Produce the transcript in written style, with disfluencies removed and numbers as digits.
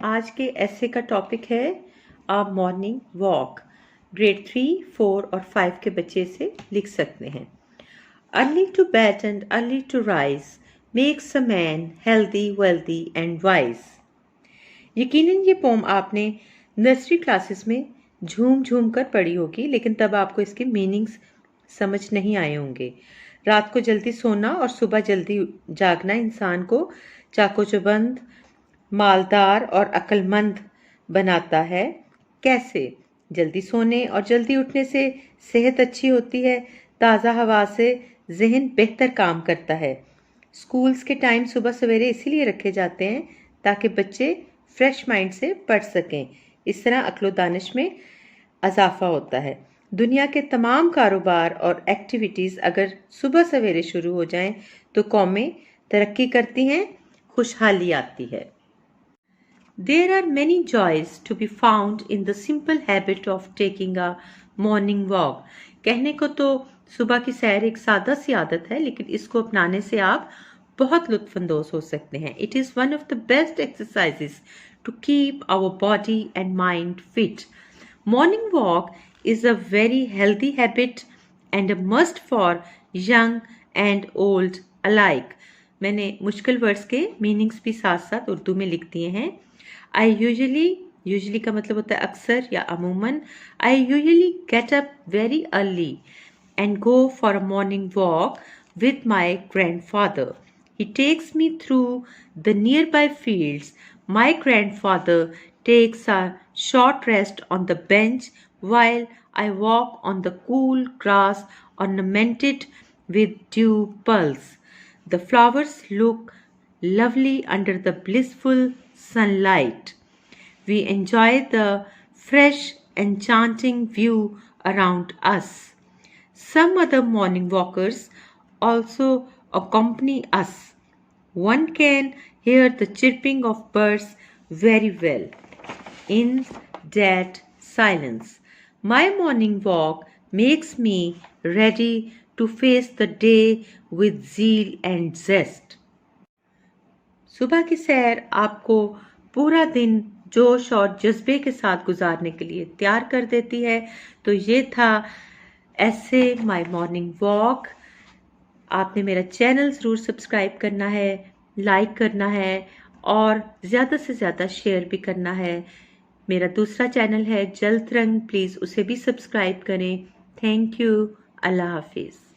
आज के ऐसे का टॉपिक है अ मॉर्निंग वॉक। ग्रेड 3, 4 और 5 के बच्चे से लिख सकते हैं। Early to bed and early to rise makes a man healthy wealthy and wise. यकीनन ये पोम आपने नर्सरी क्लासेस में झूम झूम कर पढ़ी होगी, लेकिन तब आपको इसके मीनिंग्स समझ नहीं आए होंगे। रात को जल्दी सोना और सुबह जल्दी जागना इंसान को चाको-चौबंद, मालदार और अक्लमंद बनाता है। कैसे? जल्दी सोने और जल्दी उठने से सेहत अच्छी होती है। ताज़ा हवा से जहन बेहतर काम करता है। स्कूल्स के टाइम सुबह सवेरे इसीलिए रखे जाते हैं ताकि बच्चे फ्रेश माइंड से पढ़ सकें। इस तरह अक्लो दानिश में इजाफा होता है। दुनिया के तमाम कारोबार और एक्टिविटीज़ अगर सुबह सवेरे शुरू हो जाएं तो कौमें तरक्की करती हैं, खुशहाली आती है। There are many joys to be found in the simple habit of taking a morning walk. कहने को तो सुबह की सैर एक सादा सी आदत है, लेकिन इसको अपनाने से आप बहुत लुत्फानंदोज हो सकते हैं। It is one of the best exercises to keep our body and mind fit. Morning walk is a very healthy habit and a must for young and old alike. मैंने मुश्किल वर्ड्स के मीनिंग्स भी साथ साथ उर्दू में लिख दिए हैं। आई यूजली का मतलब होता है अक्सर या अमूमन। I usually get up very early and go for a morning walk with my grandfather. He takes me through the nearby fields. My grandfather takes a short rest on the bench while I walk on the cool grass ornamented with dew pearls. The flowers look lovely under the blissful sunlight. We enjoy the fresh, enchanting view around us. Some other morning walkers also accompany us. One can hear the chirping of birds very well in dead silence. My morning walk makes me ready to face the day with zeal and zest. सुबह की सैर आपको पूरा दिन जोश और जज्बे के साथ गुजारने के लिए तैयार कर देती है। तो ये था ऐसे माय मॉर्निंग वॉक। आपने मेरा चैनल ज़रूर सब्सक्राइब करना है, लाइक करना है और ज़्यादा से ज़्यादा शेयर भी करना है। मेरा दूसरा चैनल है जल तरंग, प्लीज़ उसे भी सब्सक्राइब करें। Thank you. अल्लाह हाफिज़।